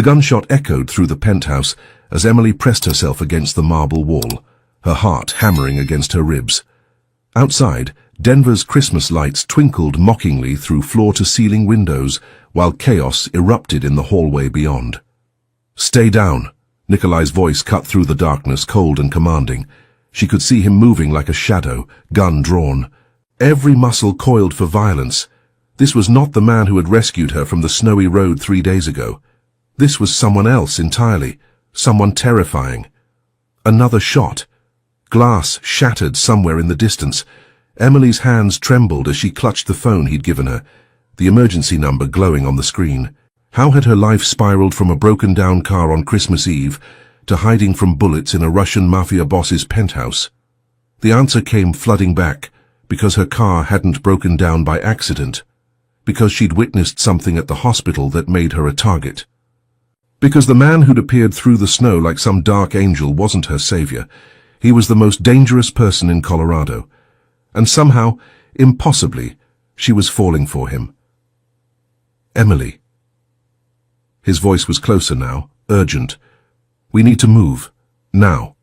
The gunshot echoed through the penthouse as Emily pressed herself against the marble wall, her heart hammering against her ribs. Outside, Denver's Christmas lights twinkled mockingly through floor-to-ceiling windows, while chaos erupted in the hallway beyond. "Stay down," Nikolai's voice cut through the darkness, cold and commanding. She could see him moving like a shadow, gun drawn. Every muscle coiled for violence. This was not the man who had rescued her from the snowy road 3 days ago. This was someone else entirely, someone terrifying. Another shot. Glass shattered somewhere in the distance. Emily's hands trembled as she clutched the phone he'd given her, the emergency number glowing on the screen. How had her life spiraled from a broken-down car on Christmas Eve to hiding from bullets in a Russian Mafia boss's penthouse? The answer came flooding back, because her car hadn't broken down by accident, because she'd witnessed something at the hospital that made her a target. Because the man who'd appeared through the snow like some dark angel wasn't her savior. He was the most dangerous person in Colorado. And somehow, impossibly, she was falling for him. "Emily." His voice was closer now, urgent. "We need to move. Now."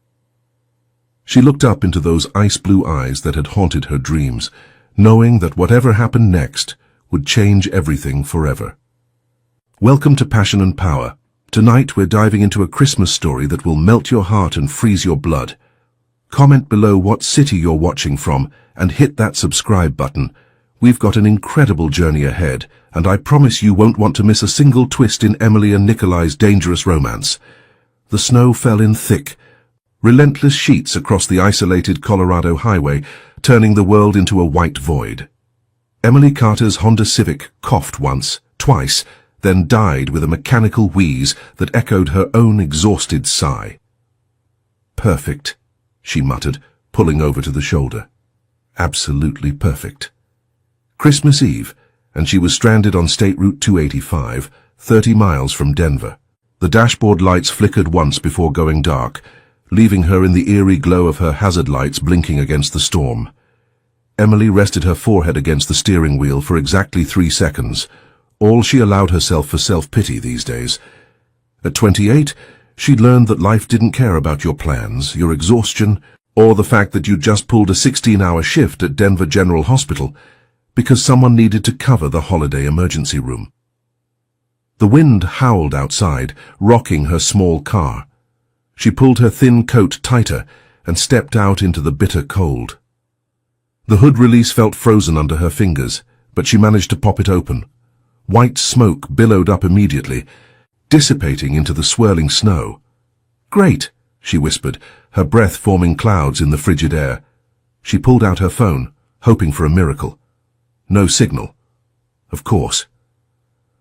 She looked up into those ice-blue eyes that had haunted her dreams, knowing that whatever happened next would change everything forever. Welcome to Passion and Power. Tonight we're diving into a Christmas story that will melt your heart and freeze your blood. Comment below what city you're watching from and hit that subscribe button. We've got an incredible journey ahead, and I promise you won't want to miss a single twist in Emily and Nikolai's dangerous romance. The snow fell in thick, relentless sheets across the isolated Colorado highway, turning the world into a white void. Emily Carter's Honda Civic coughed once, twice, then died with a mechanical wheeze that echoed her own exhausted sigh. "Perfect," she muttered, pulling over to the shoulder. Absolutely perfect. Christmas Eve, and she was stranded on State Route 285, 30 miles from Denver. The dashboard lights flickered once before going dark, leaving her in the eerie glow of her hazard lights blinking against the storm. Emily rested her forehead against the steering wheel for exactly 3 seconds, all she allowed herself for self-pity these days. At 28, she'd learned that life didn't care about your plans, your exhaustion, or the fact that you'd just pulled a 16-hour shift at Denver General Hospital, because someone needed to cover the holiday emergency room. The wind howled outside, rocking her small car. She pulled her thin coat tighter and stepped out into the bitter cold. The hood release felt frozen under her fingers, but she managed to pop it open. White smoke billowed up immediately, dissipating into the swirling snow. "Great," she whispered, her breath forming clouds in the frigid air. She pulled out her phone, hoping for a miracle. No signal. Of course.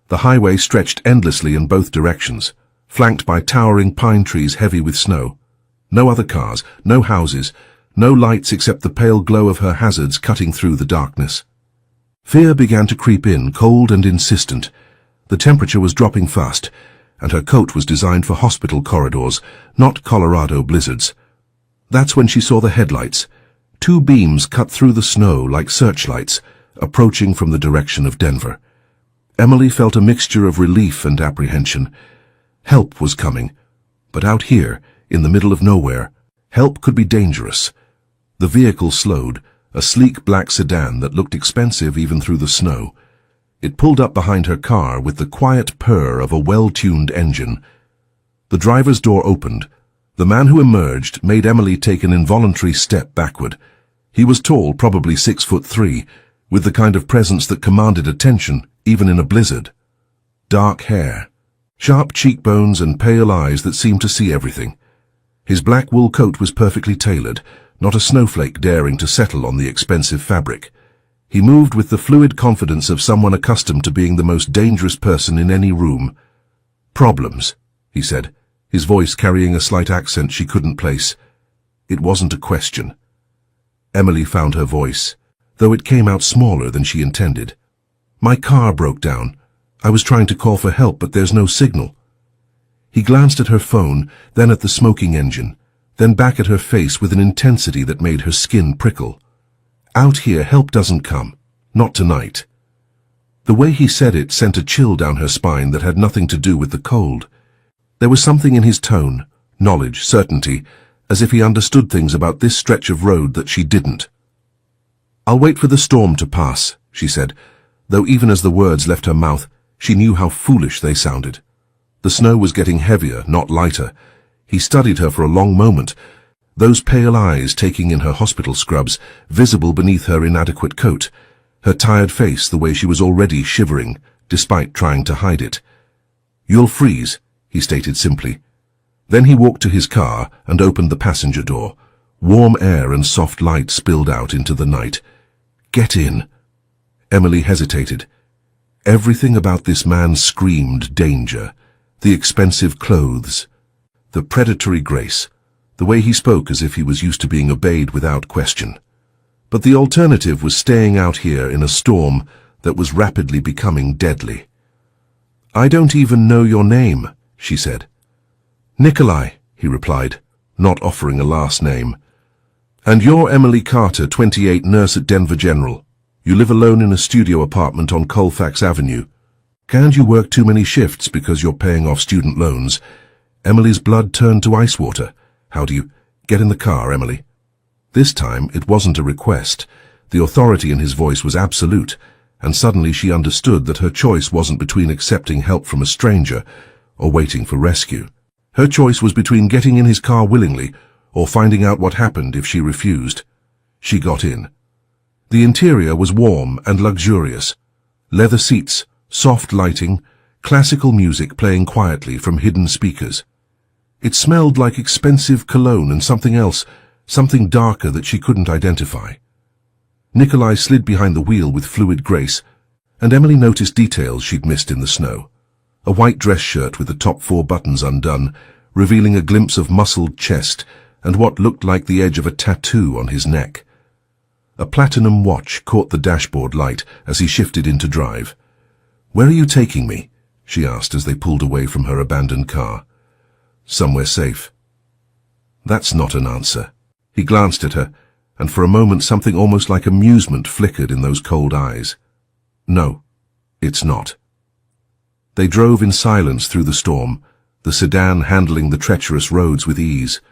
The highway stretched endlessly in both directions, flanked by towering pine trees heavy with snow. No other cars, no houses, no lights except the pale glow of her hazards cutting through the darkness. Fear began to creep in, cold and insistent. The temperature was dropping fast, and her coat was designed for hospital corridors, not Colorado blizzards. That's when she saw the headlights. 2 beams cut through the snow like searchlights, approaching from the direction of Denver. Emily felt a mixture of relief and apprehension. Help was coming, but out here, in the middle of nowhere, help could be dangerous. The vehicle slowed, a sleek black sedan that looked expensive even through the snow. It pulled up behind her car with the quiet purr of a well-tuned engine. The driver's door opened. The man who emerged made Emily take an involuntary step backward. He was tall, probably 6'3", with the kind of presence that commanded attention, even in a blizzard. Dark hair, sharp cheekbones and pale eyes that seemed to see everything. His black wool coat was perfectly tailored, not a snowflake daring to settle on the expensive fabric. He moved with the fluid confidence of someone accustomed to being the most dangerous person in any room. "Problems," he said, his voice carrying a slight accent she couldn't place. It wasn't a question. Emily found her voice, though it came out smaller than she intended. "My car broke down. I was trying to call for help, but there's no signal." He glanced at her phone, then at the smoking engine, then back at her face with an intensity that made her skin prickle. "Out here, help doesn't come. Not tonight." The way he said it sent a chill down her spine that had nothing to do with the cold. There was something in his tone, knowledge, certainty, as if he understood things about this stretch of road that she didn't. "I'll wait for the storm to pass," she said, though even as the words left her mouth, she knew how foolish they sounded. The snow was getting heavier, not lighter. He studied her for a long moment, those pale eyes taking in her hospital scrubs, visible beneath her inadequate coat, her tired face the way she was already shivering, despite trying to hide it. "You'll freeze," he stated simply. Then he walked to his car and opened the passenger door. Warm air and soft light spilled out into the night. "Get in." Emily hesitated. Everything about this man screamed danger. The expensive clothes, the predatory grace, the way he spoke as if he was used to being obeyed without question. But the alternative was staying out here in a storm that was rapidly becoming deadly. "I don't even know your name," she said. "Nikolai," he replied, not offering a last name. "And you're Emily Carter, 28, nurse at Denver General. You live alone in a studio apartment on Colfax Avenue. Can't you work too many shifts because you're paying off student loans?" Emily's blood turned to ice water. "How do you— Get in the car, Emily." This time it wasn't a request. The authority in his voice was absolute, and suddenly she understood that her choice wasn't between accepting help from a stranger or waiting for rescue. Her choice was between getting in his car willingly or finding out what happened if she refused. She got in. The interior was warm and luxurious. Leather seats, soft lighting, classical music playing quietly from hidden speakers. It smelled like expensive cologne and something else, something darker that she couldn't identify. Nikolai slid behind the wheel with fluid grace, and Emily noticed details she'd missed in the snow. A white dress shirt with the top 4 buttons undone, revealing a glimpse of muscled chest and what looked like the edge of a tattoo on his neck. A platinum watch caught the dashboard light as he shifted into drive. "Where are you taking me?" she asked as they pulled away from her abandoned car. "Somewhere safe." That's not an answer. He glanced at her, and for a moment something almost like amusement flickered in those cold eyes. "No, it's not." They drove in silence through the storm, the sedan handling the treacherous roads with ease.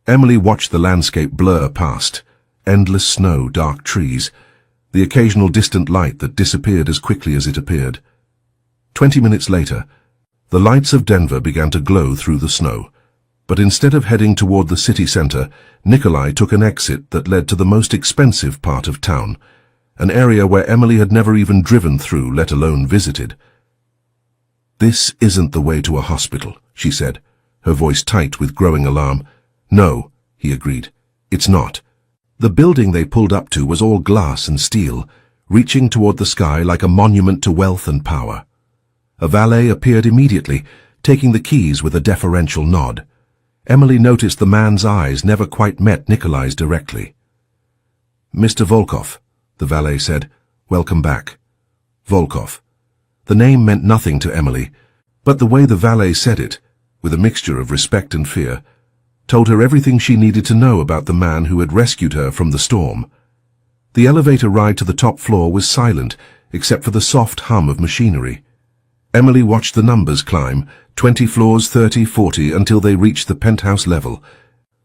Emily watched the landscape blur past, endless snow, dark trees, the occasional distant light that disappeared as quickly as it appeared. 20 minutes later, the lights of Denver began to glow through the snow, but instead of heading toward the city center, Nikolai took an exit that led to the most expensive part of town, an area where Emily had never even driven through, let alone visited. "This isn't the way to a hospital," she said, her voice tight with growing alarm. "No," he agreed, "it's not." The building they pulled up to was all glass and steel, reaching toward the sky like a monument to wealth and power. A valet appeared immediately, taking the keys with a deferential nod. Emily noticed the man's eyes never quite met Nikolai's directly. "Mr. Volkov," the valet said, "welcome back." Volkov. The name meant nothing to Emily, but the way the valet said it, with a mixture of respect and fear, told her everything she needed to know about the man who had rescued her from the storm. The elevator ride to the top floor was silent, except for the soft hum of machinery. Emily watched the numbers climb, 20 floors, 30, 40, until they reached the penthouse level.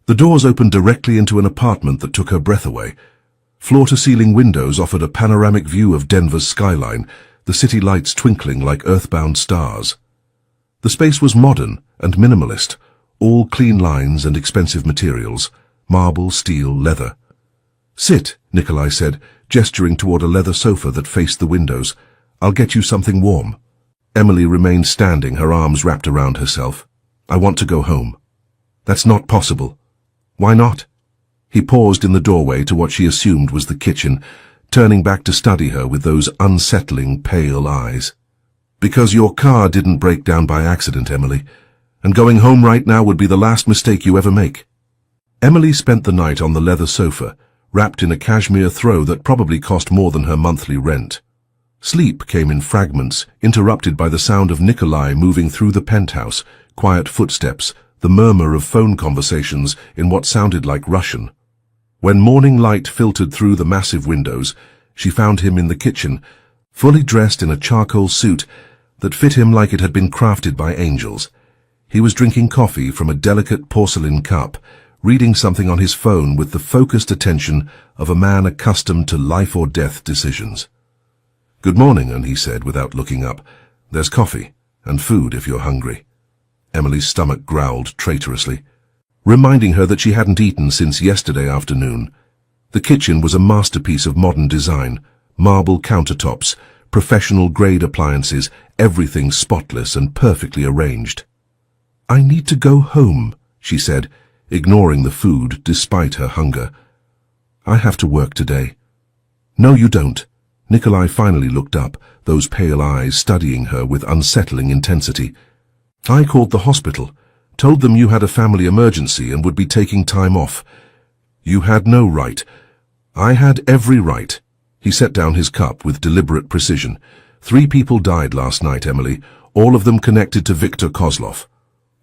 The doors opened directly into an apartment that took her breath away. Floor-to-ceiling windows offered a panoramic view of Denver's skyline, the city lights twinkling like earthbound stars. The space was modern and minimalist, all clean lines and expensive materials, marble, steel, leather. "Sit," Nikolai said, gesturing toward a leather sofa that faced the windows. "I'll get you something warm." Emily remained standing, her arms wrapped around herself. "I want to go home." "That's not possible." "Why not?" He paused in the doorway to what she assumed was the kitchen, turning back to study her with those unsettling, pale eyes. "Because your car didn't break down by accident, Emily, and going home right now would be the last mistake you ever make." Emily spent the night on the leather sofa, wrapped in a cashmere throw that probably cost more than her monthly rent. Sleep came in fragments, interrupted by the sound of Nikolai moving through the penthouse, quiet footsteps, the murmur of phone conversations in what sounded like Russian. When morning light filtered through the massive windows, she found him in the kitchen, fully dressed in a charcoal suit that fit him like it had been crafted by angels. He was drinking coffee from a delicate porcelain cup, reading something on his phone with the focused attention of a man accustomed to life-or-death decisions. "Good morning," and he said without looking up. "There's coffee, and food if you're hungry." Emily's stomach growled traitorously, reminding her that she hadn't eaten since yesterday afternoon. The kitchen was a masterpiece of modern design, marble countertops, professional-grade appliances, everything spotless and perfectly arranged. "I need to go home," she said, ignoring the food despite her hunger. "I have to work today." "No, you don't." Nikolai finally looked up, those pale eyes studying her with unsettling intensity. "I called the hospital, told them you had a family emergency and would be taking time off. You had no right." "I had every right." He set down his cup with deliberate precision. "3 people died last night, Emily, all of them connected to Viktor Kozlov.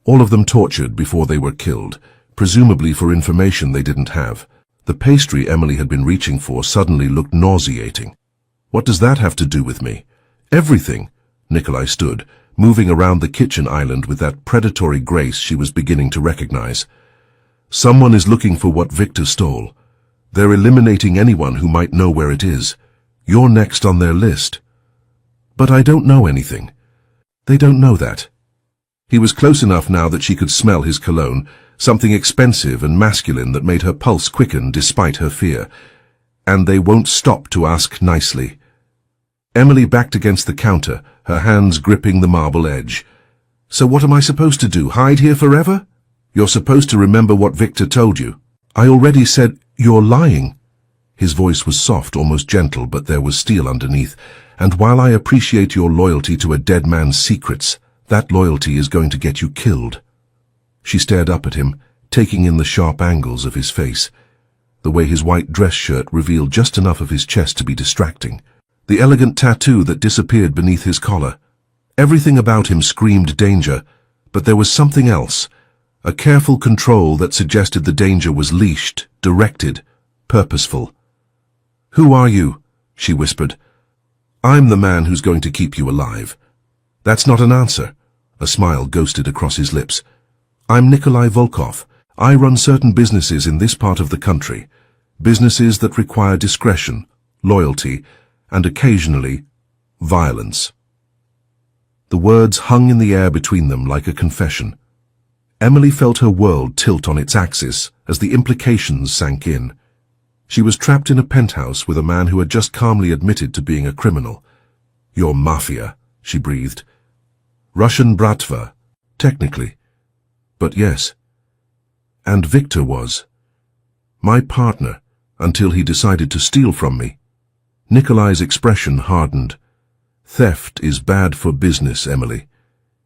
All of them tortured before they were killed, presumably for information they didn't have." The pastry Emily had been reaching for suddenly looked nauseating. "What does that have to do with me?" "Everything." Nikolai stood, moving around the kitchen island with that predatory grace she was beginning to recognize. "Someone is looking for what Viktor stole. They're eliminating anyone who might know where it is. You're next on their list." "But I don't know anything." "They don't know that." He was close enough now that she could smell his cologne, something expensive and masculine that made her pulse quicken despite her fear. "And they won't stop to ask nicely." Emily backed against the counter, her hands gripping the marble edge. "So what am I supposed to do, hide here forever?" "You're supposed to remember what Viktor told you." "I already said." "You're lying." His voice was soft, almost gentle, but there was steel underneath. "And while I appreciate your loyalty to a dead man's secrets, that loyalty is going to get you killed." She stared up at him, taking in the sharp angles of his face. The way his white dress shirt revealed just enough of his chest to be distracting. The elegant tattoo that disappeared beneath his collar. Everything about him screamed danger, but there was something else. A careful control that suggested the danger was leashed, directed, purposeful. "Who are you?" she whispered. "I'm the man who's going to keep you alive." "That's not an answer." A smile ghosted across his lips. "I'm Nikolai Volkov. I run certain businesses in this part of the country. Businesses that require discretion, loyalty, and occasionally, violence." The words hung in the air between them like a confession. Emily felt her world tilt on its axis as the implications sank in. She was trapped in a penthouse with a man who had just calmly admitted to being a criminal. "You're Mafia," she breathed. "Russian Bratva, technically. But yes. And Viktor was my partner until he decided to steal from me." Nikolai's expression hardened. "Theft is bad for business, Emily.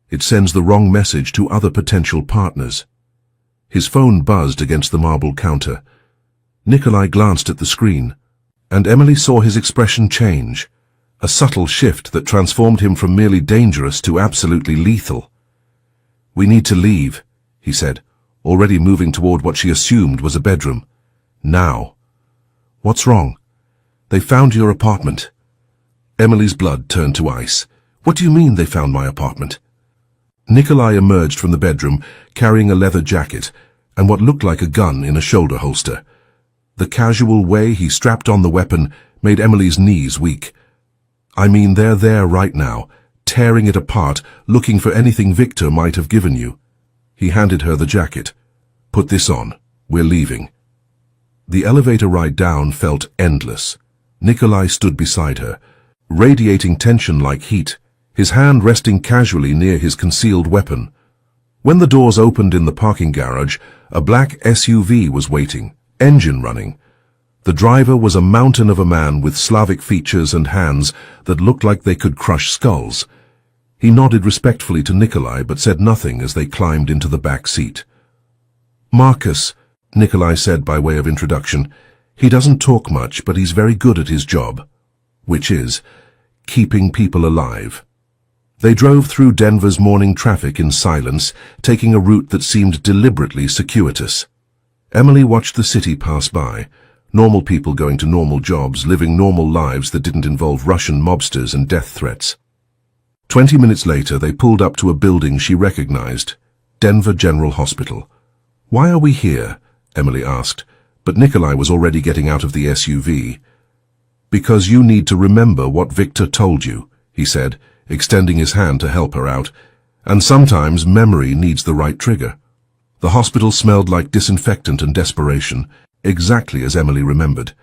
It sends the wrong message to other potential partners." His phone buzzed against the marble counter. Nikolai glanced at the screen, and Emily saw his expression change, a subtle shift that transformed him from merely dangerous to absolutely lethal. "We need to leave," he said, already moving toward what she assumed was a bedroom. "Now." "What's wrong?" "They found your apartment." Emily's blood turned to ice. "What do you mean they found my apartment?" Nikolai emerged from the bedroom, carrying a leather jacket and what looked like a gun in a shoulder holster. The casual way he strapped on the weapon made Emily's knees weak. "I mean, they're there right now, tearing it apart, looking for anything Viktor might have given you." He handed her the jacket. "Put this on. We're leaving." The elevator ride down felt endless. Nikolai stood beside her, radiating tension like heat, his hand resting casually near his concealed weapon. When the doors opened in the parking garage, a black SUV was waiting, engine running. The driver was a mountain of a man with Slavic features and hands that looked like they could crush skulls. He nodded respectfully to Nikolai but said nothing as they climbed into the back seat. "Marcus," Nikolai said by way of introduction. "He doesn't talk much, but he's very good at his job." Which is, keeping people alive. They drove through Denver's morning traffic in silence, taking a route that seemed deliberately circuitous. Emily watched the city pass by, normal people going to normal jobs, living normal lives that didn't involve Russian mobsters and death threats. 20 minutes later, they pulled up to a building she recognized, Denver General Hospital. "Why are we here?" Emily asked, but Nikolai was already getting out of the SUV. "Because you need to remember what Victor told you," he said, extending his hand to help her out. "And sometimes memory needs the right trigger." The hospital smelled like disinfectant and desperation, exactly as Emily remembered.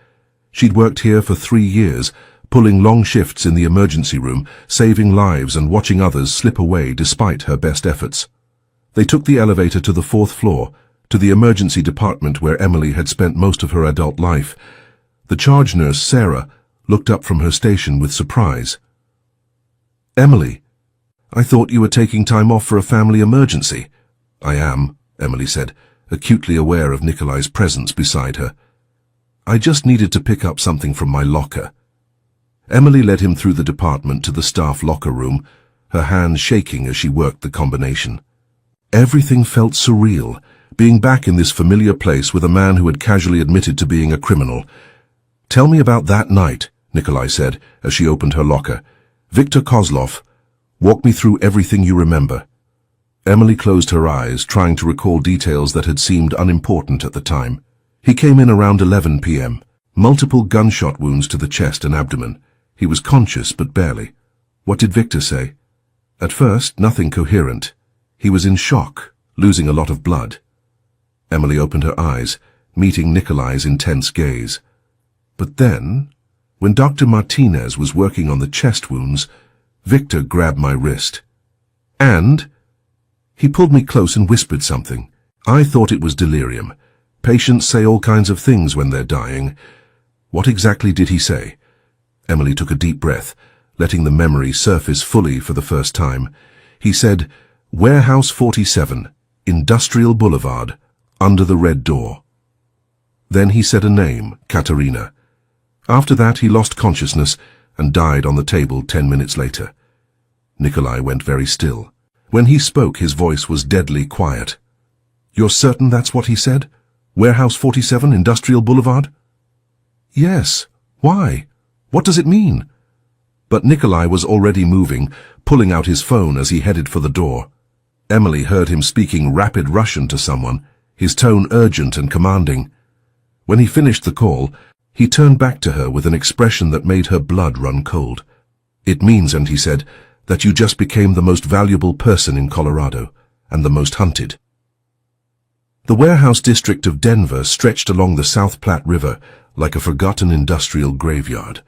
She'd worked here for 3 years, pulling long shifts in the emergency room, saving lives and watching others slip away despite her best efforts. They took the elevator to the 4th floor, to the emergency department where Emily had spent most of her adult life. The charge nurse, Sarah, looked up from her station with surprise. "Emily, I thought you were taking time off for a family emergency." "I am," Emily said, acutely aware of Nikolai's presence beside her. "I just needed to pick up something from my locker." Emily led him through the department to the staff locker room, her hands shaking as she worked the combination. Everything felt surreal, being back in this familiar place with a man who had casually admitted to being a criminal. "Tell me about that night," Nikolai said as she opened her locker. "Victor Kozlov, walk me through everything you remember." Emily closed her eyes, trying to recall details that had seemed unimportant at the time. "He came in around 11 p.m. Multiple gunshot wounds to the chest and abdomen. He was conscious, but barely." "What did Victor say?" "At first, nothing coherent. He was in shock, losing a lot of blood." Emily opened her eyes, meeting Nikolai's intense gaze. "But then, when Dr. Martinez was working on the chest wounds, Victor grabbed my wrist. And he pulled me close and whispered something. I thought it was delirium. Patients say all kinds of things when they're dying." "What exactly did he say?" Emily took a deep breath, letting the memory surface fully for the first time. "He said, 'Warehouse 47, Industrial Boulevard, under the red door.'" Then he said a name, Katerina. After that he lost consciousness and died on the table 10 minutes later. Nikolai went very still. When he spoke, his voice was deadly quiet. "You're certain that's what he said? Warehouse 47, Industrial Boulevard?" "Yes. Why? What does it mean?" But Nikolai was already moving, pulling out his phone as he headed for the door. Emily heard him speaking rapid Russian to someone, his tone urgent and commanding. When he finished the call, he turned back to her with an expression that made her blood run cold. "It means," and he said, "that you just became the most valuable person in Colorado, and the most hunted." The warehouse district of Denver stretched along the South Platte River like a forgotten industrial graveyard.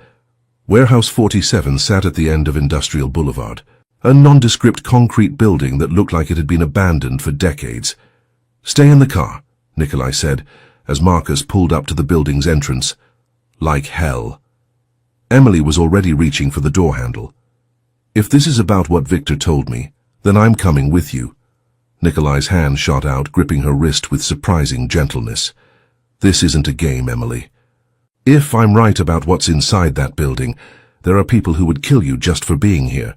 Warehouse 47 sat at the end of Industrial Boulevard, a nondescript concrete building that looked like it had been abandoned for decades. "Stay in the car," Nikolai said, as Marcus pulled up to the building's entrance. "Like hell." Emily was already reaching for the door handle. "If this is about what Victor told me, then I'm coming with you." Nikolai's hand shot out, gripping her wrist with surprising gentleness. "This isn't a game, Emily. If I'm right about what's inside that building, there are people who would kill you just for being here.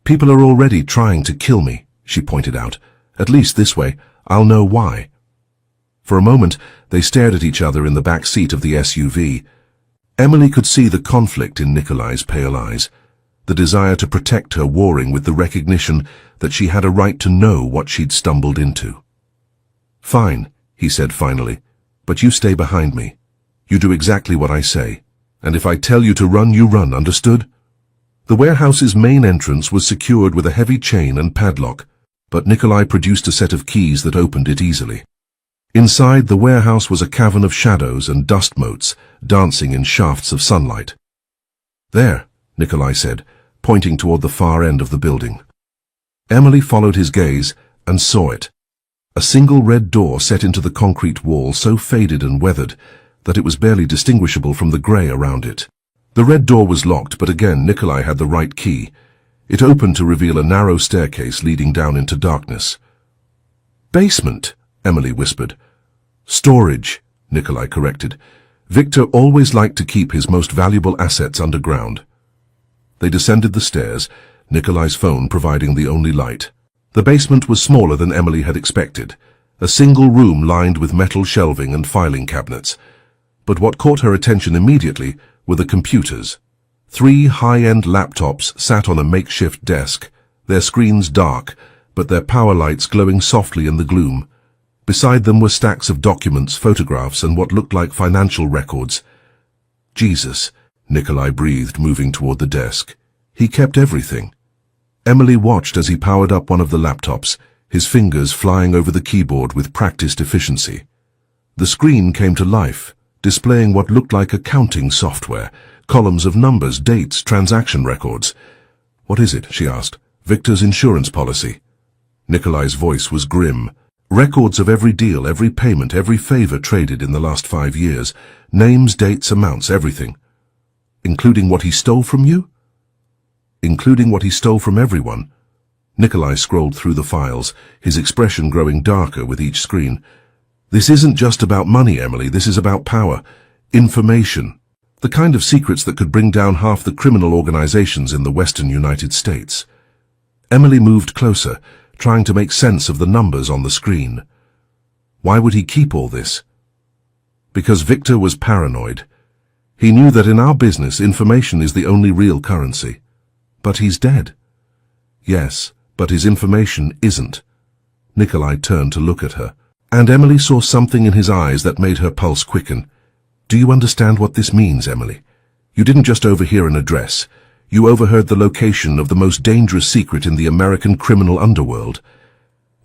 People are already trying to kill me," she pointed out. "At least this way, I'll know why." For a moment, they stared at each other in the back seat of the SUV. Emily could see the conflict in Nikolai's pale eyes, the desire to protect her warring with the recognition that she had a right to know what she'd stumbled into. "Fine," he said finally, "but you stay behind me. You do exactly what I say, and if I tell you to run, you run, understood?" The warehouse's main entrance was secured with a heavy chain and padlock, but Nikolai produced a set of keys that opened it easily. Inside, the warehouse was a cavern of shadows and dust motes, dancing in shafts of sunlight. "There," Nikolai said, pointing toward the far end of the building. Emily followed his gaze and saw it. A single red door set into the concrete wall, so faded and weathered that it was barely distinguishable from the grey around it. The red door was locked, but again Nikolai had the right key. It opened to reveal a narrow staircase leading down into darkness. "Basement," Emily whispered. "Storage," Nikolai corrected. Victor always liked to keep his most valuable assets underground. They descended the stairs, Nikolai's phone providing the only light. The basement was smaller than Emily had expected, a single room lined with metal shelving and filing cabinets. But what caught her attention immediately were the computers. 3 high-end laptops sat on a makeshift desk, their screens dark, but their power lights glowing softly in the gloom. Beside them were stacks of documents, photographs, and what looked like financial records. Jesus, Nikolai breathed, moving toward the desk. He kept everything. Emily watched as he powered up one of the laptops, his fingers flying over the keyboard with practiced efficiency. The screen came to life, displaying what looked like accounting software, columns of numbers, dates, transaction records. "What is it?" she asked. "Victor's insurance policy." Nikolai's voice was grim. "Records of every deal, every payment, every favor traded in the last 5 years. Names, dates, amounts, everything." "Including what he stole from you?" "Including what he stole from everyone." Nikolai scrolled through the files, his expression growing darker with each screen. "This isn't just about money, Emily. This is about power. Information. The kind of secrets that could bring down half the criminal organizations in the western United States." Emily moved closer, trying to make sense of the numbers on the screen. Why would he keep all this? Because Victor was paranoid. He knew that in our business, information is the only real currency. But he's dead. Yes, but his information isn't. Nikolai turned to look at her, and Emily saw something in his eyes that made her pulse quicken. "Do you understand what this means, Emily? You didn't just overhear an address. You overheard the location of the most dangerous secret in the American criminal underworld."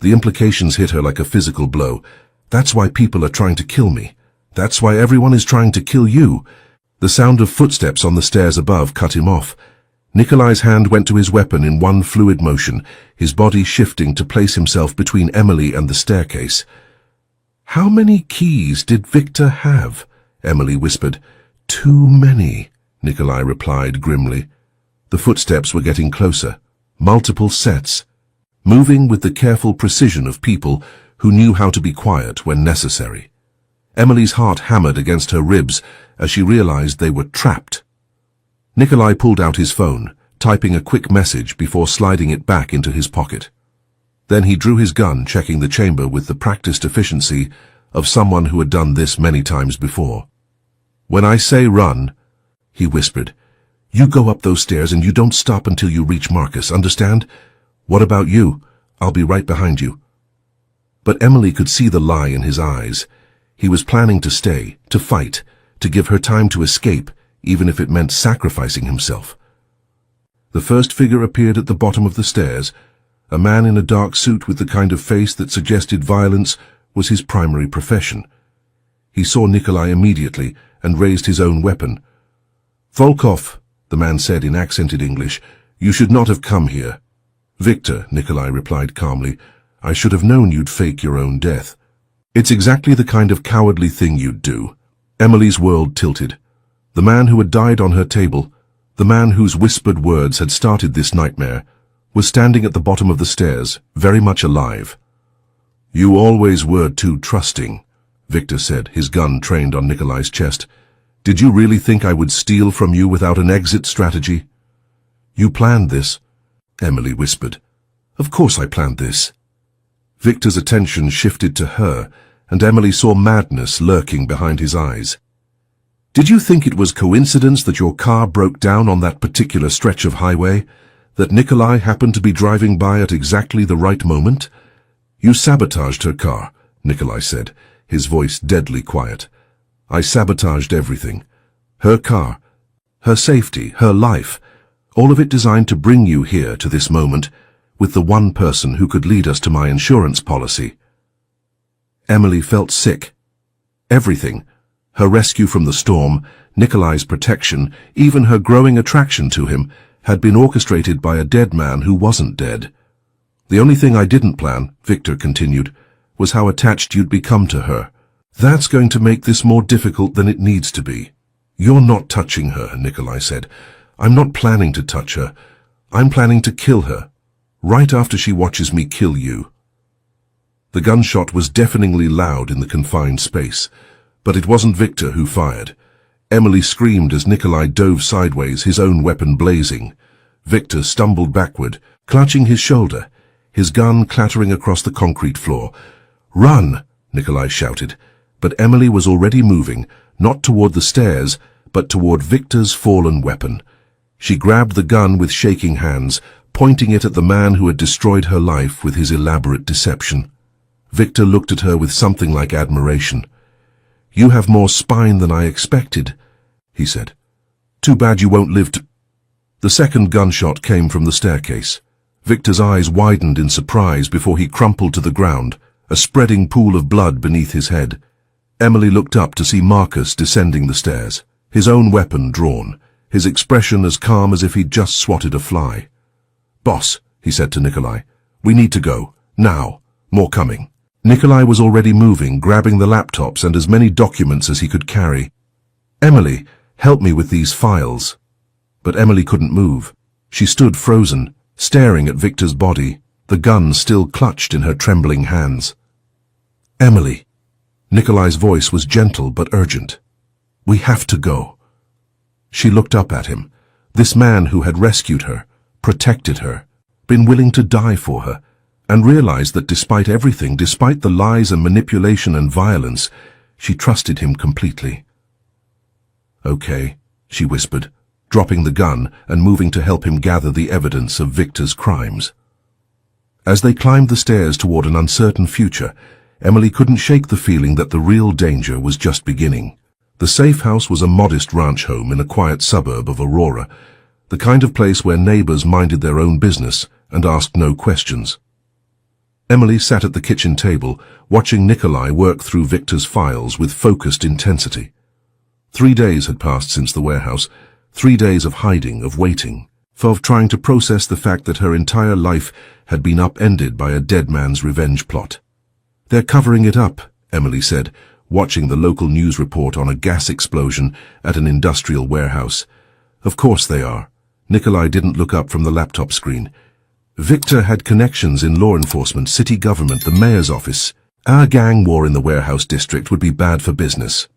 The implications hit her like a physical blow. "That's why people are trying to kill me. That's why everyone is trying to kill you." The sound of footsteps on the stairs above cut him off. Nikolai's hand went to his weapon in one fluid motion, his body shifting to place himself between Emily and the staircase. "How many keys did Victor have?" Emily whispered. "Too many," Nikolai replied grimly. The footsteps were getting closer, multiple sets, moving with the careful precision of people who knew how to be quiet when necessary. Emily's heart hammered against her ribs as she realized they were trapped. Nikolai pulled out his phone, typing a quick message before sliding it back into his pocket. Then he drew his gun, checking the chamber with the practiced efficiency of someone who had done this many times before. "When I say run," he whispered, "you go up those stairs and you don't stop until you reach Marcus, understand? What about you? I'll be right behind you." But Emily could see the lie in his eyes. He was planning to stay, to fight, to give her time to escape, even if it meant sacrificing himself. The first figure appeared at the bottom of the stairs. A man in a dark suit with the kind of face that suggested violence was his primary profession. He saw Nikolai immediately and raised his own weapon. "Volkov," the man said in accented English, "you should not have come here." "Victor," Nikolai replied calmly, "I should have known you'd fake your own death." "It's exactly the kind of cowardly thing you'd do." Emily's world tilted. The man who had died on her table, the man whose whispered words had started this nightmare, was standing at the bottom of the stairs, very much alive. "You always were too trusting," Victor said, his gun trained on Nikolai's chest. "Did you really think I would steal from you without an exit strategy?" "You planned this," Emily whispered. "Of course I planned this." Victor's attention shifted to her, and Emily saw madness lurking behind his eyes. "Did you think it was coincidence that your car broke down on that particular stretch of highway? That Nikolai happened to be driving by at exactly the right moment? You sabotaged her car," Nikolai said, his voice deadly quiet. "I sabotaged everything. Her car, her safety, her life, all of it designed to bring you here to this moment, with the one person who could lead us to my insurance policy." Emily felt sick. Everything, her rescue from the storm, Nikolai's protection, even her growing attraction to him, had been orchestrated by a dead man who wasn't dead. "The only thing I didn't plan," Victor continued, "was how attached you'd become to her. That's going to make this more difficult than it needs to be." "You're not touching her," Nikolai said. "I'm not planning to touch her. I'm planning to kill her, right after she watches me kill you." The gunshot was deafeningly loud in the confined space, but it wasn't Victor who fired. Emily screamed as Nikolai dove sideways, his own weapon blazing. Victor stumbled backward, clutching his shoulder, his gun clattering across the concrete floor. "Run!" Nikolai shouted, but Emily was already moving, not toward the stairs, but toward Victor's fallen weapon. She grabbed the gun with shaking hands, pointing it at the man who had destroyed her life with his elaborate deception. Victor looked at her with something like admiration. "You have more spine than I expected," he said. "Too bad you won't live to—" The second gunshot came from the staircase. Victor's eyes widened in surprise before he crumpled to the ground, a spreading pool of blood beneath his head. Emily looked up to see Marcus descending the stairs, his own weapon drawn, his expression as calm as if he'd just swatted a fly. "Boss," he said to Nikolai, "we need to go. Now. More coming." Nikolai was already moving, grabbing the laptops and as many documents as he could carry. "Emily, help me with these files." But Emily couldn't move. She stood frozen, staring at Victor's body, the gun still clutched in her trembling hands. "Emily." Nikolai's voice was gentle but urgent. "We have to go." She looked up at him. This man who had rescued her, protected her, been willing to die for her, and realized that despite everything, despite the lies and manipulation and violence, she trusted him completely. "Okay," she whispered, dropping the gun and moving to help him gather the evidence of Victor's crimes. As they climbed the stairs toward an uncertain future, Emily couldn't shake the feeling that the real danger was just beginning. The safe house was a modest ranch home in a quiet suburb of Aurora, the kind of place where neighbors minded their own business and asked no questions. Emily sat at the kitchen table, watching Nikolai work through Victor's files with focused intensity. 3 days had passed since the warehouse, 3 days of hiding, of waiting, of trying to process the fact that her entire life had been upended by a dead man's revenge plot. "They're covering it up," Emily said, watching the local news report on a gas explosion at an industrial warehouse. "Of course they are." Nikolai didn't look up from the laptop screen. "Victor had connections in law enforcement, city government, the mayor's office. Our gang war in the warehouse district would be bad for business."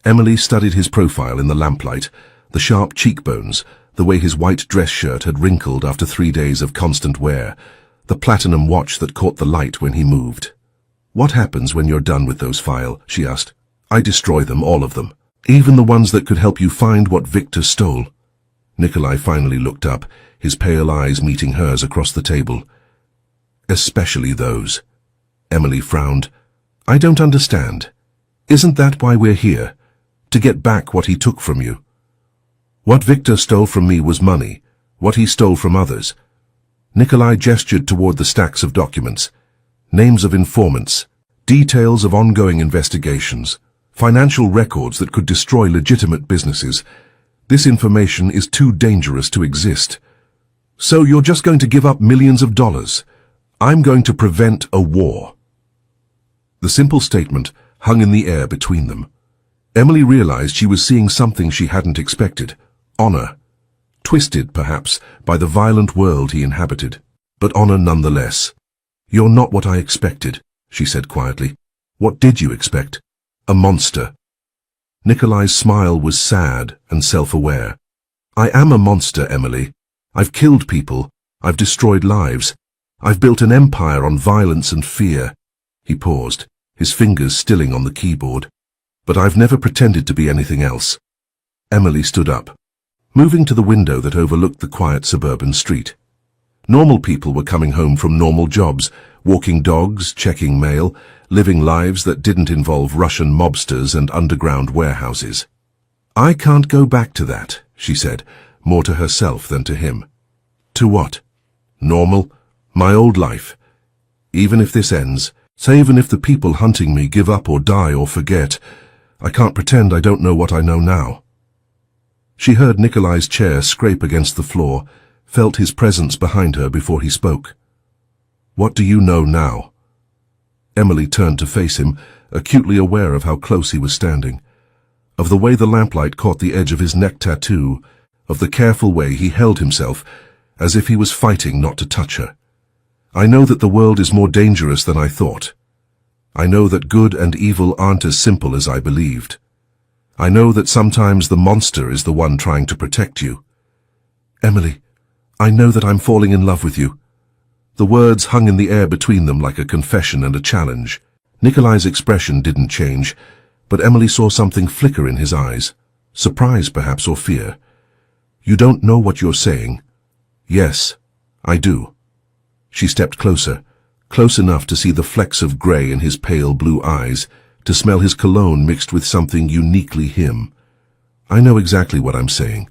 Emily studied his profile in the lamplight, the sharp cheekbones, the way his white dress shirt had wrinkled after 3 days of constant wear, the platinum watch that caught the light when he moved. "What happens when you're done with those files?" she asked. "I destroy them, all of them. Even the ones that could help you find what Victor stole." Nikolai finally looked up, his pale eyes meeting hers across the table. "Especially those." Emily frowned. "I don't understand. Isn't that why we're here? To get back what he took from you?" "What Victor stole from me was money, what he stole from others." Nikolai gestured toward the stacks of documents. Names of informants, details of ongoing investigations, financial records that could destroy legitimate businesses. "This information is too dangerous to exist. So you're just going to give up millions of dollars? I'm going to prevent a war." The simple statement hung in the air between them. Emily realized she was seeing something she hadn't expected. Honor. Twisted, perhaps, by the violent world he inhabited, but honor nonetheless. "You're not what I expected," she said quietly. "What did you expect? A monster." Nikolai's smile was sad and self-aware. "I am a monster, Emily. I've killed people. I've destroyed lives. I've built an empire on violence and fear." He paused, his fingers stilling on the keyboard. "But I've never pretended to be anything else." Emily stood up, moving to the window that overlooked the quiet suburban street. Normal people were coming home from normal jobs, walking dogs, checking mail, living lives that didn't involve Russian mobsters and underground warehouses. "I can't go back to that," she said, more to herself than to him. "To what? Normal? My old life. Even if this ends, say even if the people hunting me give up or die or forget, I can't pretend I don't know what I know now." She heard Nikolai's chair scrape against the floor, felt his presence behind her before he spoke. "What do you know now?" Emily turned to face him, acutely aware of how close he was standing, of the way the lamplight caught the edge of his neck tattoo, of the careful way he held himself, as if he was fighting not to touch her. "I know that the world is more dangerous than I thought. I know that good and evil aren't as simple as I believed. I know that sometimes the monster is the one trying to protect you. Emily, I know that I'm falling in love with you." The words hung in the air between them like a confession and a challenge. Nikolai's expression didn't change, but Emily saw something flicker in his eyes, surprise perhaps or fear. "You don't know what you're saying." "Yes, I do. She stepped closer, close enough to see the flecks of grey in his pale blue eyes, to smell his cologne mixed with something uniquely him. I know exactly what I'm saying.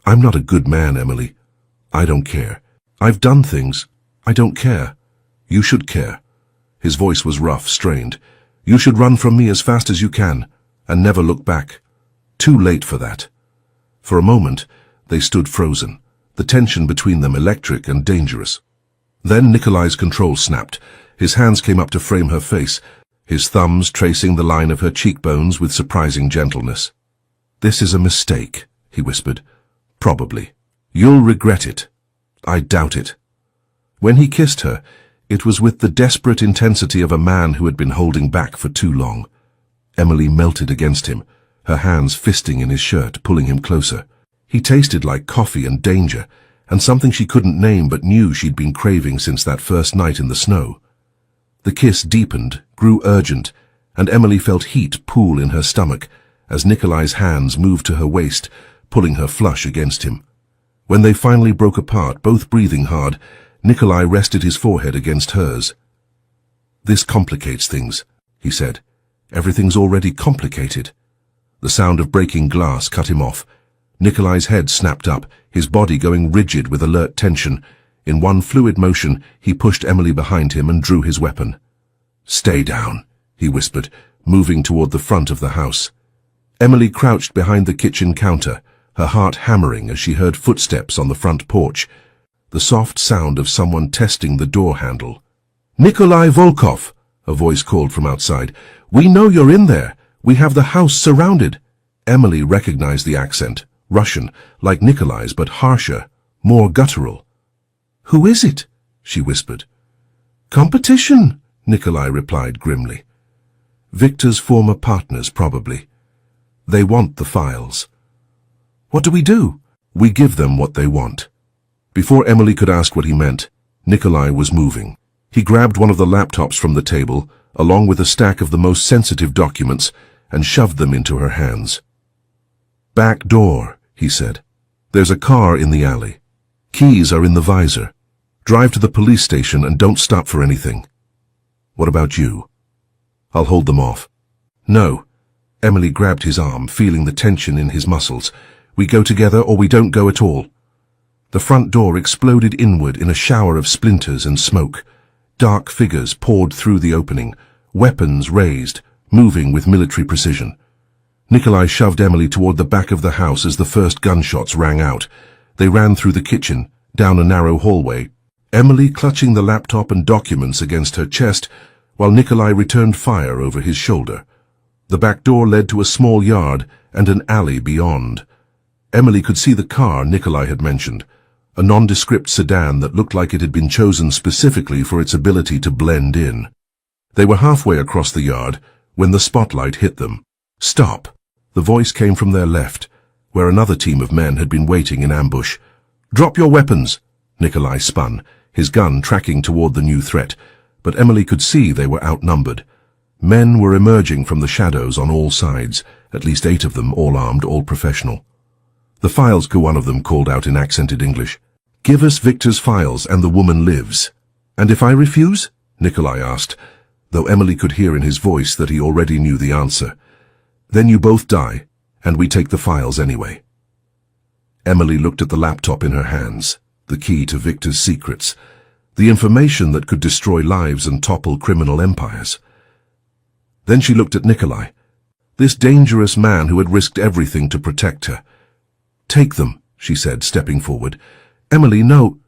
I'm not a good man, Emily. I don't care. I've done things. I don't care. You should care. His voice was rough, strained. You should run from me as fast as you can, and never look back. Too late for that. For a moment, they stood frozen, the tension between them electric and dangerous. Then Nikolai's control snapped. His hands came up to frame her face, his thumbs tracing the line of her cheekbones with surprising gentleness. This is a mistake, he whispered. Probably. You'll regret it. I doubt it. When he kissed her, it was with the desperate intensity of a man who had been holding back for too long. Emily melted against him, her hands fisting in his shirt, pulling him closer. He tasted like coffee and danger, and something she couldn't name but knew she'd been craving since that first night in the snow. The kiss deepened, grew urgent, and Emily felt heat pool in her stomach as Nikolai's hands moved to her waist, pulling her flush against him. When they finally broke apart, both breathing hard, Nikolai rested his forehead against hers. This complicates things, he said. Everything's already complicated. The sound of breaking glass cut him off. Nikolai's head snapped up, his body going rigid with alert tension. In one fluid motion, he pushed Emily behind him and drew his weapon. Stay down, he whispered, moving toward the front of the house. Emily crouched behind the kitchen counter, her heart hammering as she heard footsteps on the front porch, the soft sound of someone testing the door handle. Nikolai Volkov, a voice called from outside. We know you're in there. We have the house surrounded. Emily recognized the accent, Russian, like Nikolai's, but harsher, more guttural. Who is it? She whispered. Competition, Nikolai replied grimly. Victor's former partners, probably. They want the files. What do we do? We give them what they want. Before Emily could ask what he meant, Nikolai was moving. He grabbed one of the laptops from the table, along with a stack of the most sensitive documents, and shoved them into her hands. Back door, he said. There's a car in the alley. Keys are in the visor. Drive to the police station and don't stop for anything. What about you? I'll hold them off. No. Emily grabbed his arm, feeling the tension in his muscles. We go together or we don't go at all. The front door exploded inward in a shower of splinters and smoke. Dark figures poured through the opening, weapons raised, moving with military precision. Nikolai shoved Emily toward the back of the house as the first gunshots rang out. They ran through the kitchen, down a narrow hallway, Emily clutching the laptop and documents against her chest, while Nikolai returned fire over his shoulder. The back door led to a small yard and an alley beyond. Emily could see the car Nikolai had mentioned, a nondescript sedan that looked like it had been chosen specifically for its ability to blend in. They were halfway across the yard when the spotlight hit them. Stop! The voice came from their left, where another team of men had been waiting in ambush. Drop your weapons! Nikolai spun, his gun tracking toward the new threat, but Emily could see they were outnumbered. Men were emerging from the shadows on all sides, at least 8 of them, all armed, all professional. The files, one of them called out in accented English. Give us Victor's files and the woman lives. And if I refuse? Nikolai asked, though Emily could hear in his voice that he already knew the answer. Then you both die, and we take the files anyway. Emily looked at the laptop in her hands, the key to Victor's secrets, the information that could destroy lives and topple criminal empires. Then she looked at Nikolai, this dangerous man who had risked everything to protect her. Take them, she said, stepping forward. Emily, no.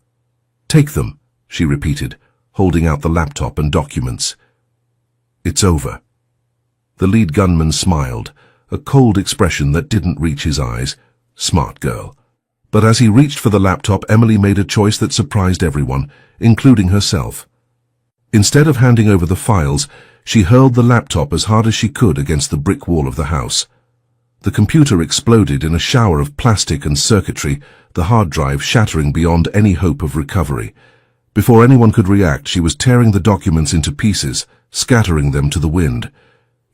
Take them, she repeated, holding out the laptop and documents. It's over. The lead gunman smiled, a cold expression that didn't reach his eyes. Smart girl. But as he reached for the laptop, Emily made a choice that surprised everyone, including herself. Instead of handing over the files, she hurled the laptop as hard as she could against the brick wall of the house. The computer exploded in a shower of plastic and circuitry, the hard drive shattering beyond any hope of recovery. Before anyone could react, she was tearing the documents into pieces, scattering them to the wind.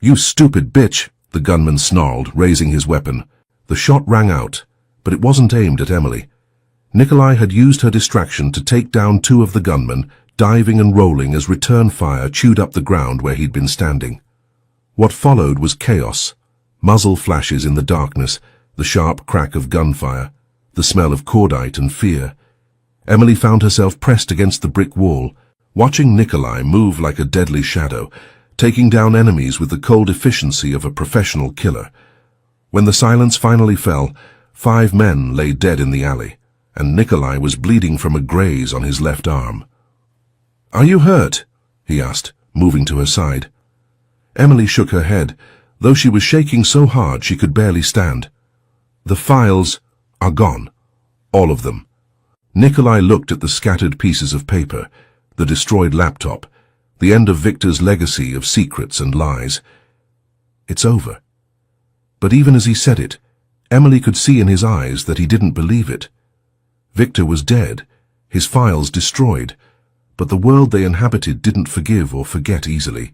You stupid bitch, the gunman snarled, raising his weapon. The shot rang out, but it wasn't aimed at Emily. Nikolai had used her distraction to take down two of the gunmen, diving and rolling as return fire chewed up the ground where he'd been standing. What followed was chaos. Muzzle flashes in the darkness, the sharp crack of gunfire, the smell of cordite and fear. Emily found herself pressed against the brick wall, watching Nikolai move like a deadly shadow, taking down enemies with the cold efficiency of a professional killer. When the silence finally fell, 5 men lay dead in the alley, and Nikolai was bleeding from a graze on his left arm. "Are you hurt?" he asked, moving to her side. Emily shook her head, though she was shaking so hard she could barely stand. "The files are gone. All of them." Nikolai looked at the scattered pieces of paper, the destroyed laptop, the end of Victor's legacy of secrets and lies. "It's over." But even as he said it, Emily could see in his eyes that he didn't believe it. Victor was dead, his files destroyed, but the world they inhabited didn't forgive or forget easily.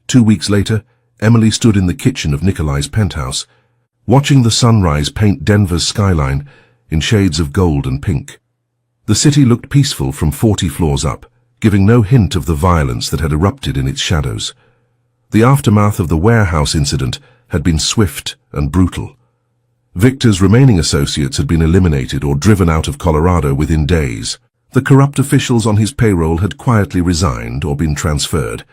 2 weeks later, Emily stood in the kitchen of Nikolai's penthouse, watching the sunrise paint Denver's skyline in shades of gold and pink. The city looked peaceful from 40 floors up, giving no hint of the violence that had erupted in its shadows. The aftermath of the warehouse incident had been swift and brutal. Victor's remaining associates had been eliminated or driven out of Colorado within days. The corrupt officials on his payroll had quietly resigned or been transferred.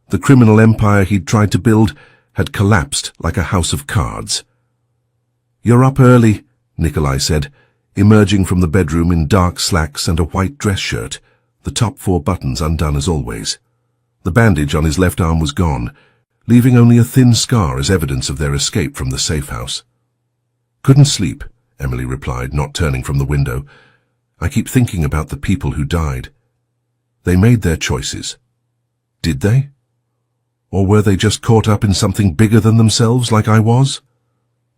The criminal empire he'd tried to build had collapsed like a house of cards. "You're up early," Nikolai said, emerging from the bedroom in dark slacks and a white dress shirt, the top 4 buttons undone as always. The bandage on his left arm was gone, leaving only a thin scar as evidence of their escape from the safe house. "Couldn't sleep," Emily replied, not turning from the window. "I keep thinking about the people who died. They made their choices. Did they? Or were they just caught up in something bigger than themselves, like I was?"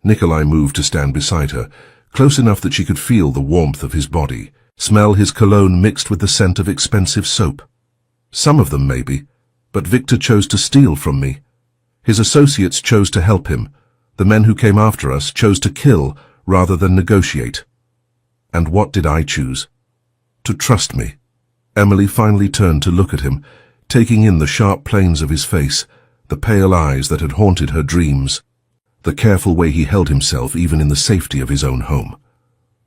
Nikolai moved to stand beside her, close enough that she could feel the warmth of his body, smell his cologne mixed with the scent of expensive soap. "Some of them, maybe, but Victor chose to steal from me. His associates chose to help him. The men who came after us chose to kill rather than negotiate. And what did I choose? To trust me." Emily finally turned to look at him, taking in the sharp planes of his face, the pale eyes that had haunted her dreams, the careful way he held himself even in the safety of his own home.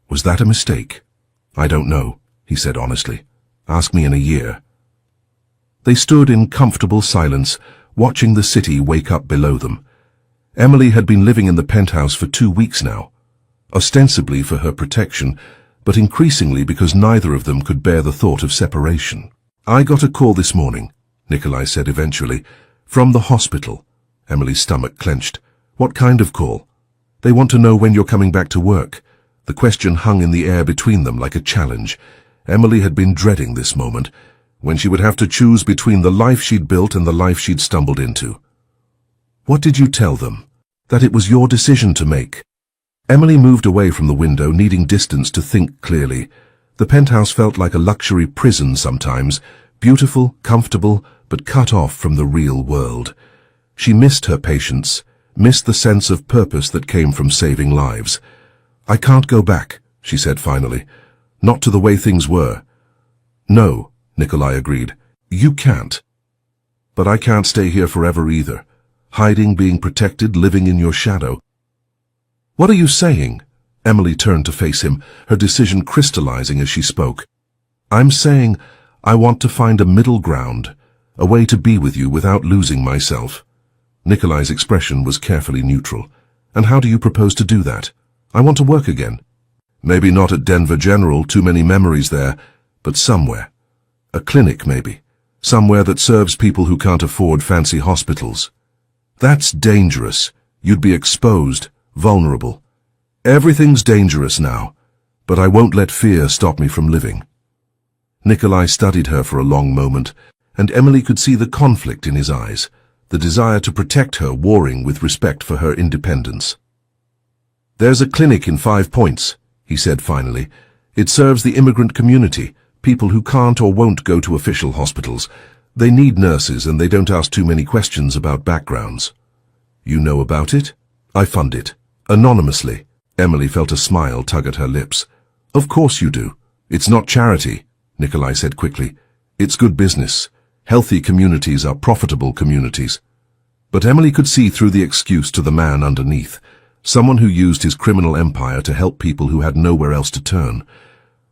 "Was that a mistake?" "I don't know," he said honestly. "Ask me in a year." They stood in comfortable silence, watching the city wake up below them. Emily had been living in the penthouse for 2 weeks now, ostensibly for her protection, but increasingly because neither of them could bear the thought of separation. "I got a call this morning," Nikolai said eventually. "From the hospital." Emily's stomach clenched. "What kind of call?" "They want to know when you're coming back to work." The question hung in the air between them like a challenge. Emily had been dreading this moment, when she would have to choose between the life she'd built and the life she'd stumbled into. "What did you tell them?" "That it was your decision to make." Emily moved away from the window, needing distance to think clearly. The penthouse felt like a luxury prison sometimes, beautiful, comfortable, but cut off from the real world. She missed her patients, missed the sense of purpose that came from saving lives. "I can't go back," she said finally. "Not to the way things were." "No," Nikolai agreed. "You can't. But I can't stay here forever either. Hiding, being protected, living in your shadow." "What are you saying?" Emily turned to face him, her decision crystallizing as she spoke. "I'm saying I want to find a middle ground, a way to be with you without losing myself." Nikolai's expression was carefully neutral. "And how do you propose to do that?" "I want to work again. Maybe not at Denver General, too many memories there, but somewhere. A clinic, maybe. Somewhere that serves people who can't afford fancy hospitals." "That's dangerous. You'd be exposed, vulnerable." "Everything's dangerous now, but I won't let fear stop me from living." Nikolai studied her for a long moment, and Emily could see the conflict in his eyes, the desire to protect her warring with respect for her independence. "There's a clinic in 5 Points," he said finally. "It serves the immigrant community, people who can't or won't go to official hospitals. They need nurses and they don't ask too many questions about backgrounds." "You know about it?" "I fund it. Anonymously." Emily felt a smile tug at her lips. Of course you do. It's not charity, Nikolai said quickly. It's good business. Healthy communities are profitable communities. But Emily could see through the excuse to the man underneath, someone who used his criminal empire to help people who had nowhere else to turn.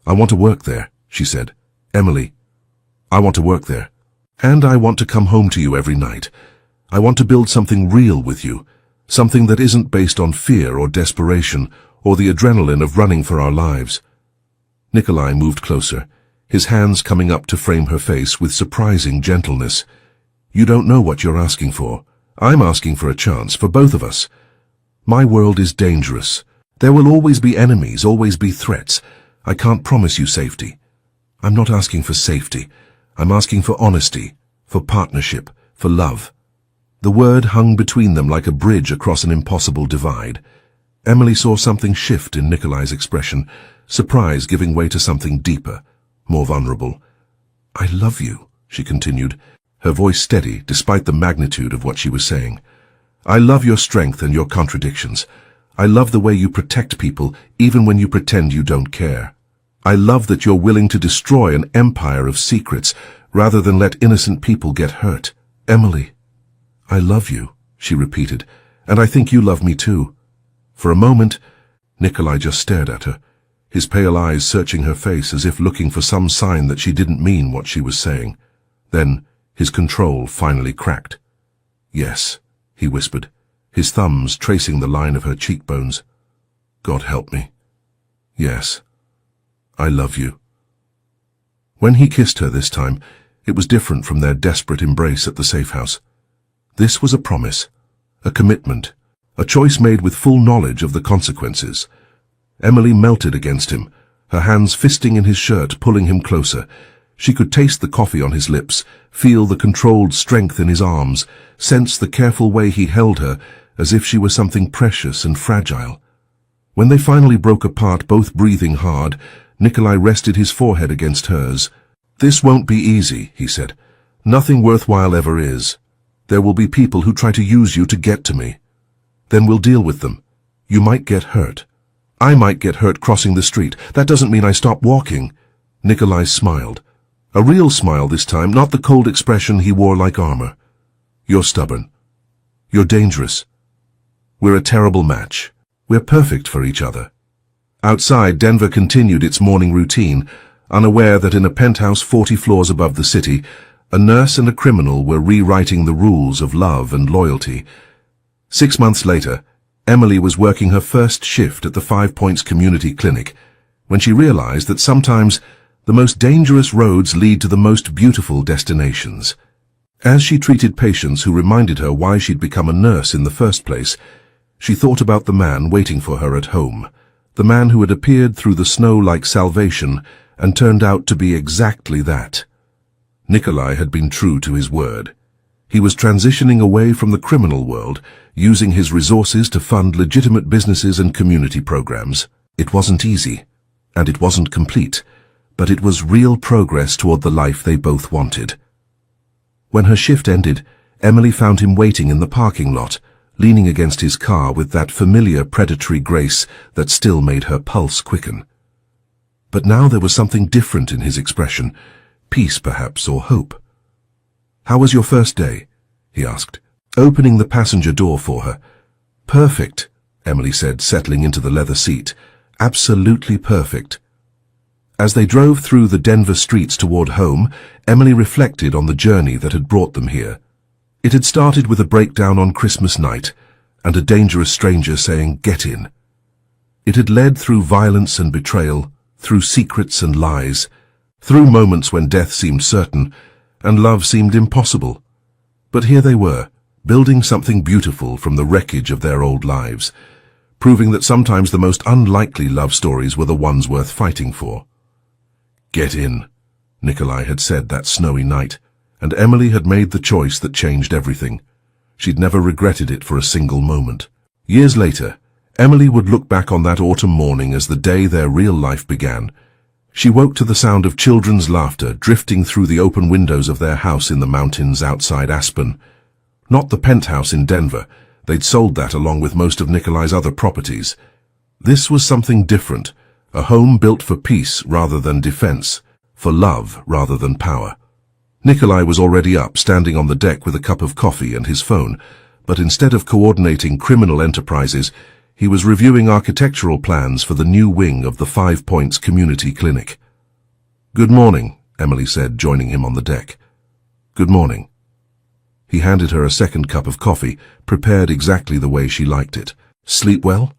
I want to work there, she said. Emily, I want to work there. And I want to come home to you every night. I want to build something real with you, something that isn't based on fear or desperation or the adrenaline of running for our lives. Nikolai moved closer, his hands coming up to frame her face with surprising gentleness. You don't know what you're asking for. I'm asking for a chance for both of us. My world is dangerous. There will always be enemies, always be threats. I can't promise you safety. I'm not asking for safety. I'm asking for honesty, for partnership, for love. The word hung between them like a bridge across an impossible divide. Emily saw something shift in Nikolai's expression, surprise giving way to something deeper, more vulnerable. I love you, she continued, her voice steady despite the magnitude of what she was saying. I love your strength and your contradictions. I love the way you protect people even when you pretend you don't care. I love that you're willing to destroy an empire of secrets rather than let innocent people get hurt. Emily, I love you, she repeated, and I think you love me too. For a moment, Nikolai just stared at her, his pale eyes searching her face as if looking for some sign that she didn't mean what she was saying. Then, his control finally cracked. Yes, he whispered, his thumbs tracing the line of her cheekbones. God help me. Yes, I love you. When he kissed her this time, it was different from their desperate embrace at the safe house. This was a promise, a commitment, a choice made with full knowledge of the consequences. Emily melted against him, her hands fisting in his shirt, pulling him closer. She could taste the coffee on his lips, feel the controlled strength in his arms, sense the careful way he held her, as if she were something precious and fragile. When they finally broke apart, both breathing hard, Nikolai rested his forehead against hers. This won't be easy, he said. Nothing worthwhile ever is. There will be people who try to use you to get to me. Then we'll deal with them. You might get hurt. I might get hurt crossing the street. That doesn't mean I stop walking. Nikolai smiled. A real smile this time, not the cold expression he wore like armor. You're stubborn. You're dangerous. We're a terrible match. We're perfect for each other. Outside, Denver continued its morning routine, unaware that in a penthouse 40 floors above the city, a nurse and a criminal were rewriting the rules of love and loyalty. 6 months later, Emily was working her first shift at the 5 Points Community Clinic, when she realized that sometimes the most dangerous roads lead to the most beautiful destinations. As she treated patients who reminded her why she'd become a nurse in the first place, she thought about the man waiting for her at home, the man who had appeared through the snow like salvation and turned out to be exactly that. Nikolai had been true to his word. He was transitioning away from the criminal world, using his resources to fund legitimate businesses and community programs. It wasn't easy, and it wasn't complete, but it was real progress toward the life they both wanted. When her shift ended, Emily found him waiting in the parking lot, leaning against his car with that familiar predatory grace that still made her pulse quicken. But now there was something different in his expression, peace perhaps, or hope. How was your first day? He asked, opening the passenger door for her. Perfect, Emily said, settling into the leather seat. Absolutely perfect. As they drove through the Denver streets toward home, Emily reflected on the journey that had brought them here. It had started with a breakdown on Christmas night, and a dangerous stranger saying, "Get in." It had led through violence and betrayal, through secrets and lies, through moments when death seemed certain, and love seemed impossible. But here they were, building something beautiful from the wreckage of their old lives, proving that sometimes the most unlikely love stories were the ones worth fighting for. "Get in," Nikolai had said that snowy night, and Emily had made the choice that changed everything. She'd never regretted it for a single moment. Years later, Emily would look back on that autumn morning as the day their real life began. She woke to the sound of children's laughter drifting through the open windows of their house in the mountains outside Aspen. Not the penthouse in Denver. They'd sold that along with most of Nikolai's other properties. This was something different, A home built for peace rather than defense, for love rather than power. Nikolai was already up, standing on the deck with a cup of coffee and his phone, but instead of coordinating criminal enterprises, he was reviewing architectural plans for the new wing of the 5 Points Community Clinic. "Good morning," Emily said, joining him on the deck. "Good morning." He handed her a second cup of coffee, prepared exactly the way she liked it. "Sleep well?"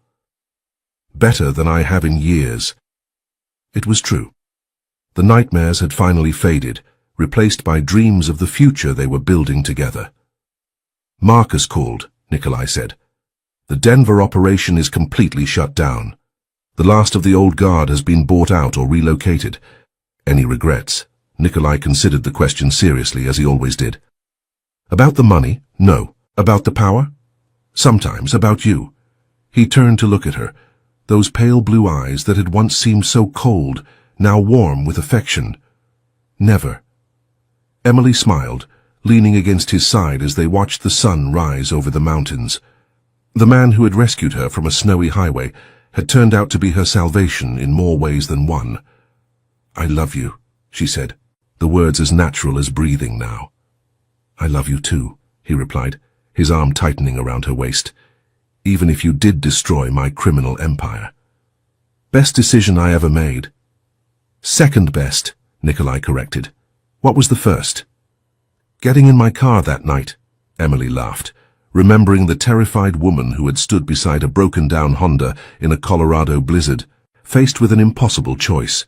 "Better than I have in years." It was true. The nightmares had finally faded, replaced by dreams of the future they were building together. "Marcus called," Nikolai said. "The Denver operation is completely shut down. The last of the old guard has been bought out or relocated. Any regrets?" Nikolai considered the question seriously, as he always did. "About the money? No. About the power? Sometimes. About you." He turned to look at her, those pale blue eyes that had once seemed so cold, now warm with affection. "Never." Emily smiled, leaning against his side as they watched the sun rise over the mountains. The man who had rescued her from a snowy highway had turned out to be her salvation in more ways than one. "I love you," she said, the words as natural as breathing now. "I love you too," he replied, his arm tightening around her waist. "Even if you did destroy my criminal empire." "Best decision I ever made." "Second best," Nikolai corrected. "What was the first?" "Getting in my car that night," Emily laughed, remembering the terrified woman who had stood beside a broken-down Honda in a Colorado blizzard, faced with an impossible choice.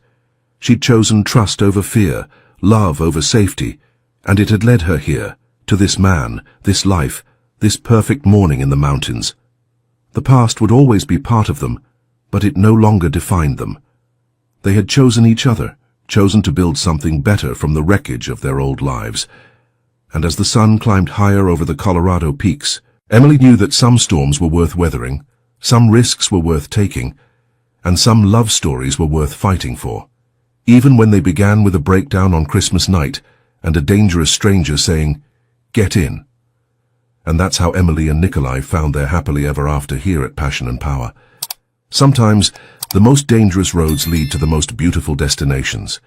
She'd chosen trust over fear, love over safety, and it had led her here, to this man, this life, this perfect morning in the mountains. The past would always be part of them, but it no longer defined them. They had chosen each other, chosen to build something better from the wreckage of their old lives. And as the sun climbed higher over the Colorado peaks, Emily knew that some storms were worth weathering, some risks were worth taking, and some love stories were worth fighting for. Even when they began with a breakdown on Christmas night and a dangerous stranger saying, "Get in." And that's how Emily and Nikolai found their happily ever after here at Passion and Power. Sometimes, the most dangerous roads lead to the most beautiful destinations.